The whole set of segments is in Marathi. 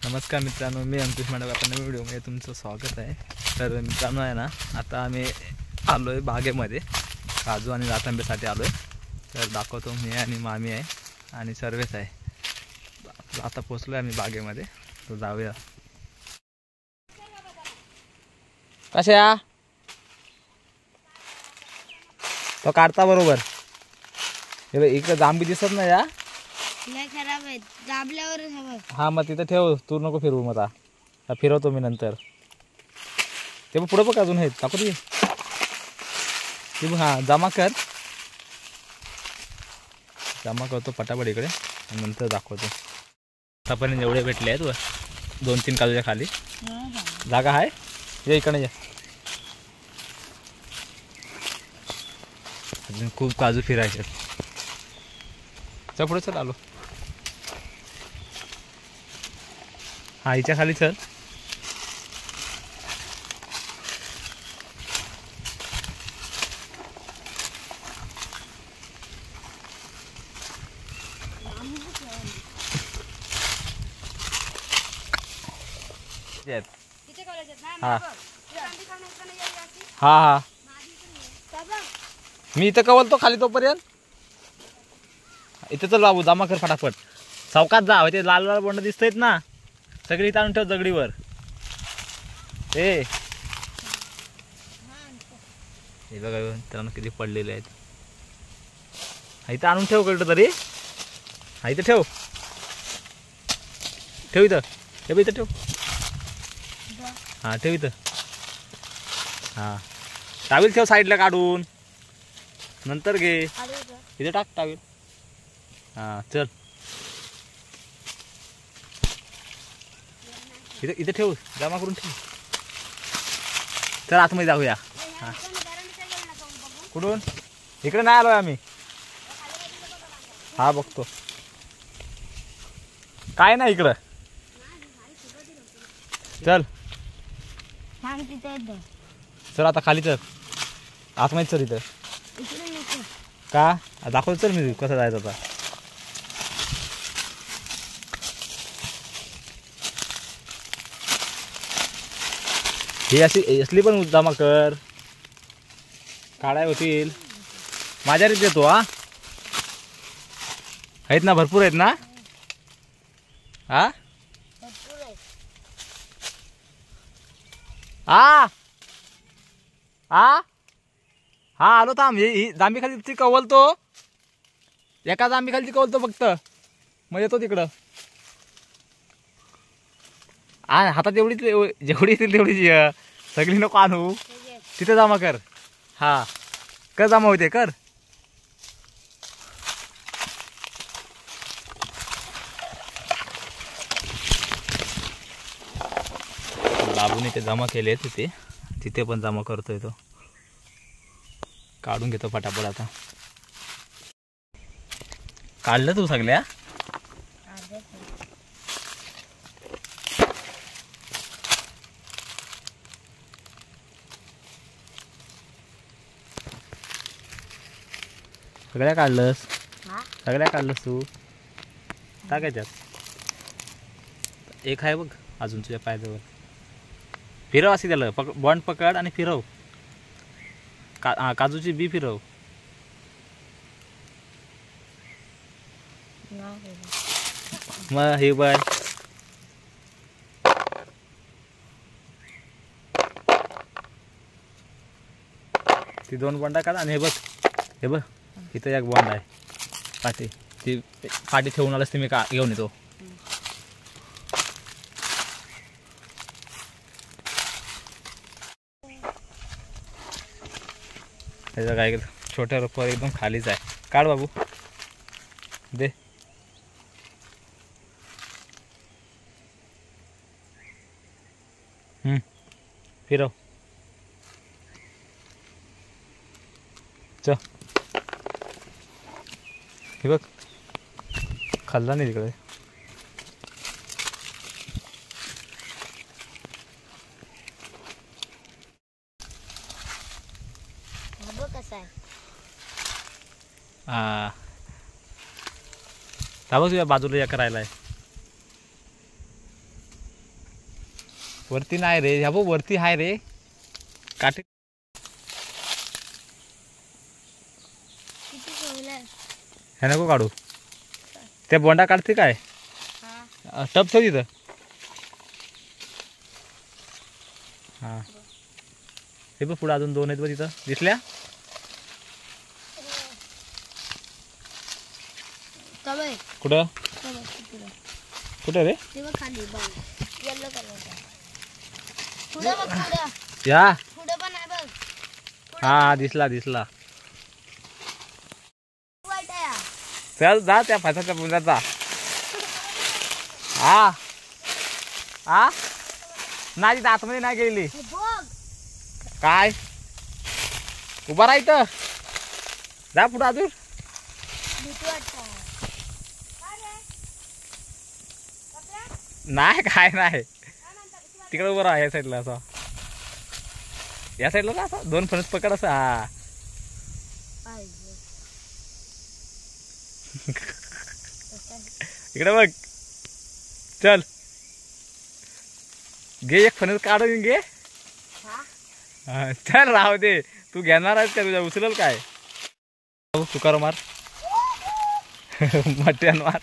नमस्कार मित्रांनो, मी अंकुश मांडव. आपण नवीन व्हिडिओमध्ये तुमचं स्वागत आहे. तर मित्रांनो आहे ना, आता आम्ही आलो आहे बागेमध्ये, काजू आणि रातांब्यासाठी आलो आहे. तर दाखवतो, मी आणि मामी आहे आणि सर्वेच आहे. आता पोचलो आहे आम्ही बागेमध्ये, तर जाऊया. कसे या तो काढता बरोबर. हे इकडे जांबी दिसत नाही या, खराब आहे दाबल्यावरच हवं. हा मग तिथं ठेव, तू नको फिरवू. मग आता फिरवतो मी नंतर. ते मग पुढं बघ, अजून आहेत दाखवतो ते. हां जमा करतो पटापट इकडे आणि नंतर दाखवतो. आतापर्यंत एवढे भेटले आहेत व 2-3 काजूच्या खाली जागा आहे. ये इकडे या, अजून खूप काजू फिरायचे. चल पुढे चल, आलो. हा हिच्या खाली चल. हा हा हा मी इथं कवलतो खाली तोपर्यंत. इथं चल बाबू, जमा कर फटाफट. चौकात जा, ते लाल लाल बोंड दिसत ना, सगळी इथं आणून ठेव दगडीवर. हे बघा मित्रांनो किती पडलेले आहेत. इथं आणून ठेव कळतं तरी. हा इथं ठेव, ठेव इथं, ठेव इथं, ठेव. हा ठेव इथं. हा टावेल ठेव साईडला काढून, नंतर घे. इथं टाक टावेल. हा चल इथं इथं ठेव, जमा करून ठेव. चल आतमध्ये जाऊया. हां कुठून? इकडे नाही आलो आहे आम्ही. हा बघतो, काय नाही इकडं. चल चल आता खाली चल, आतमध्ये चल. इथं का दाखवतो, चल मी कसं जायचं आता. ही अशी असली पण जमा कर, काढाय होतील. माझ्या रीत देतो. हा आहेत ना, भरपूर आहेत ना. हा हा हा हा आलो. थांब, ही जांभी खाली कवलतो, एका जांभी खाली कवलतो फक्त, मग येतो तिकडं. आ हातात एवढीच, जेवढी येतील तेवढीच सगळी नको आणू. तिथे जमा कर. हा कर, जमा होते कर. बाबूने ते जमा केले तिथे, तिथे पण जमा करतोय तो. काढून घेतो फटाफट आता. काढलं तू सगळ्या? सगळ्या काढलंस? सगळ्या काढलंस तू? टाकायच्यात. एक आहे बघ अजून तुझ्या पायाजवळ. फिरव असे त्याला, बॉन्ड पकड आणि फिरव. काजूची बी फिरव. मग हे बघ, ती 2 बॉन्डा काढ. आणि हे बघ इथं एक बॉन्ड आहे पाठी. ती पाठी ठेवून आलास, ती मी का घेऊन येतो. त्याचं काय छोट्या रोपावर एकदम खालीच आहे. काढ बाबू, दे. फिरव. चल हे बघ, खाल्ला नाही तिकडे. बघ तुझ्या बाजूला या करायला आहे. वरती नाही रे, ह्या बघ वरती आहे रे काठी. किती ठेवलंय? हे नको काढू, त्या बोंडा काढते काय. हा टप ठेव तिथं. हां हे बघ पुढे अजून 2 आहेत बघ तिथं दिसल्या. तबे कुठं तबे कुठं रे. ते बघ खाली बघ येलो कलरचा. पुढे बघ पुढे. या पुढे पण आहे बघ. हा दिसला दिसला. वाईट आहे हा. चल जा त्या फासाच्या पुंजात जा. हा हा नाही तिथं आतमध्ये नाही गेली. हे बघ काय उभा राहा इथं. जा पुढं अजून. भीती वाटतं. नाही काय नाही तिकडे उभं राहा या साईडला असा. या साईडला ना असा 2 फणस पकड असं. हा इकडे बघ. चल घे एक फणस काढून घे. हा, चल राहू दे. तू घेणार आहेस का, तुझ्या उचलल काय. तुकार मार मटण मार.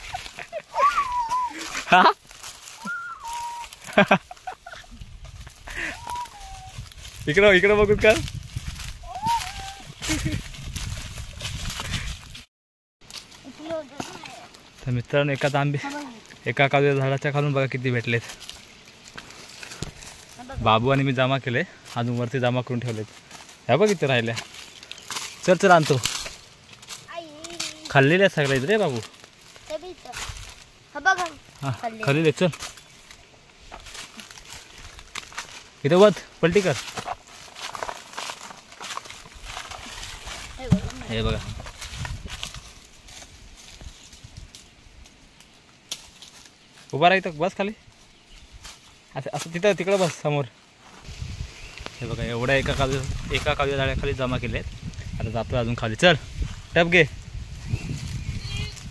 हा इकडं इकडं बघू का. तर मित्रांनो एका काजूच्या झाडाच्या खालून बघा किती भेटलेत. बाबू आणि मी जमा केले, अजून वरती जमा करून ठेवलेत. ह्या बघ इथे राहिल्या. चल चल आणतो. खाल्लेल्या सगळ्या इथे रे बाबू. हा खाल्लेले. चल इथे वत पलटी कर. हे बघा उभा राहा इथं. बस खाली असं असं तिथं तिकडं बस समोर. हे बघा एवढ्या एका काजू झाडाखाली जमा केलेत. आता जातो अजून खाली. चल टप घे.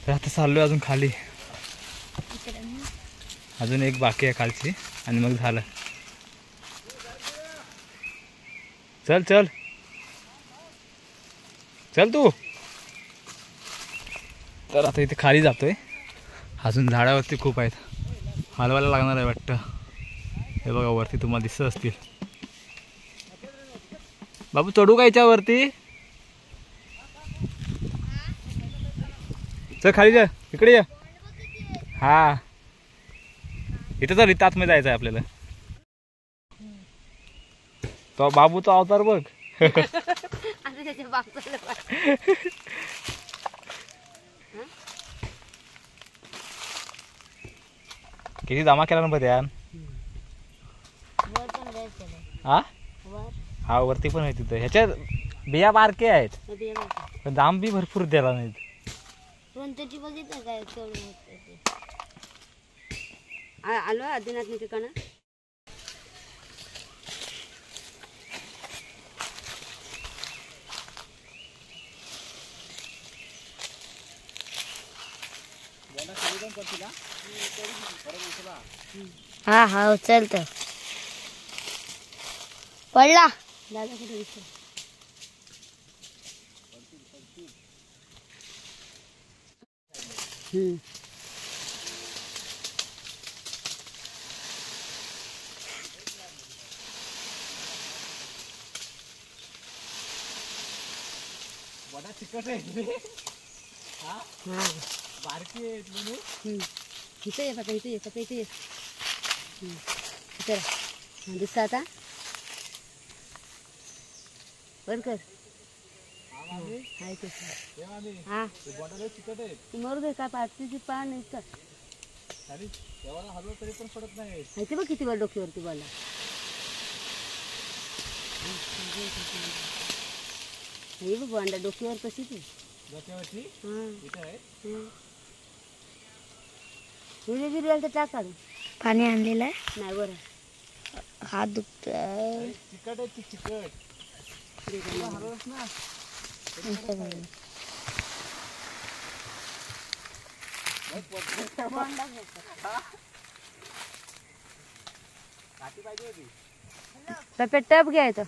तर आता चाललोय अजून खाली. अजून एक बाकी आहे खालची आणि मग झालं. चल चल चल तू. तर आता इथे खाली जातोय. अजून झाडावरती खूप आहेत. हलवायला लागणार आहे वाटतं. हे बघा वरती तुम्हाला दिसत असतील. बाबू चढू का याच्यावरती. चल खाली जा. इकडे या. हा इथं तर इथं आतमध्ये जायचं आहे आपल्याला. तो बाबूचा अवतार बघ. किती जमा केला ना बद्या. हा हा वरती पण आहे तिथं. ह्याच्यात बिया बारके आहेत पण दाम बी भरपूर द्यायला नाहीत. बघितलं काय आलो आदिनाथ ठिकाणं. हा हा उचलतो. पडला दादा कुठे दिसतो. चिकट आहे बारकी आहेत म्हणून. इथे ये पप्पा. इथे ये पप्पा. इथे ये. इथे दिसतं आता. बंद कर. हाय ते हा चिकट आहेत. मरू दे. काय पाठीची पान नाही का. एवढा हलवं तरी पण पडत नाही. इथे बघ किती वेळ डोक्यावरती बोलला. हे बघ बोंडा डोक्यावर कशी ती. डोक्यावरची इथं आहे. हिरवी तर टाक काढून. पाणी आणलेलं आहे. नाही बरं हात दुखतोय. चिकट आहे ती चिकट. हलवच ना. बोंडा घ्यायचा. काठी पाहिजे होती. तर टप घ्यायचं.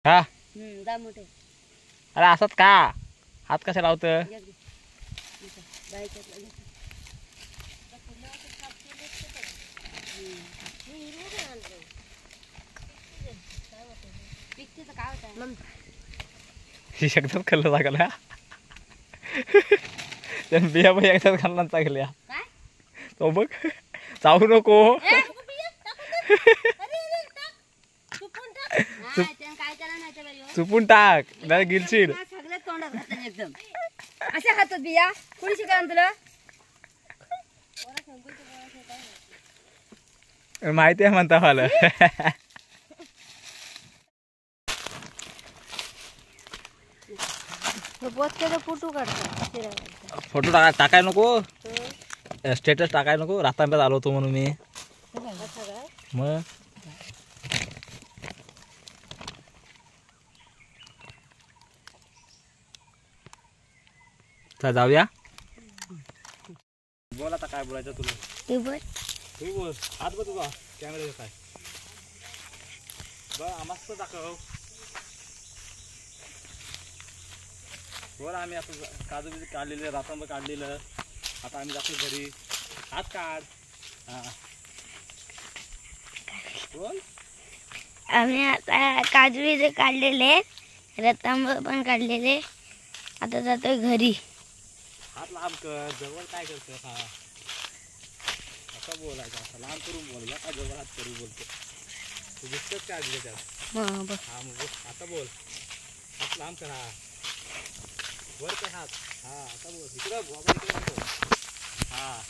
हा जा मोठे. अरे असंच का हात कशा लावतं. ही एकदम खाल्लं लागल्या त्यानं बिया पण एकदाच खाल्ला चांगल्या. तो बघ चावू नको. चुपून टाक नाही गिलशील. सगळ्यात तोंडात घातलं एकदम. अशा खातात बिया. कोणी शिकवलं तुला. माहिती आहे म्हणता मला. फोटो काढतो. फोटो टाकाय नको. स्टेटस टाकाय नको. रातांब्यात आलो होतो म्हणून मी. मग तर जाऊया. बोल आता काय बोलायचं तुला. तू बोल. तू बोल. हात बघ तुझा कॅमेरा काय बघ मस्त दाखव. बोल. आम्ही आता काजू बिजू काढलेलं रातांब काढलेलं. आता आम्ही जातो घरी. हात काढ. हा बोल. आम्ही आता काजू बिजू काढलेले, रतांब पण काढलेले. आता जातोय घरी. हात लांब कर. जवळ काय करतो. हा असं बोलायचं. असं लांब करून बोल. काय जवळ हात करून बोलतो. तू दिसतच काय दिलं त्यात. हा मग आता बोल. हात लांब कर. हा वर कर हात. हा आता बोल. इकडं हा.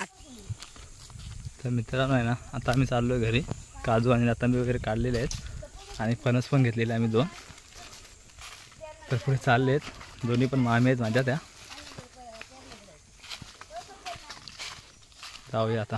तर मित्रांनो आहे ना आता आम्ही चाललोय घरी. काजू आणि रतांबे वगैरे काढलेले आहेत आणि फणस पण घेतलेले आम्ही 2. तर पुढे चाललेत. दोन्ही पण मामी आहेत माझ्या त्या. जाऊया आता.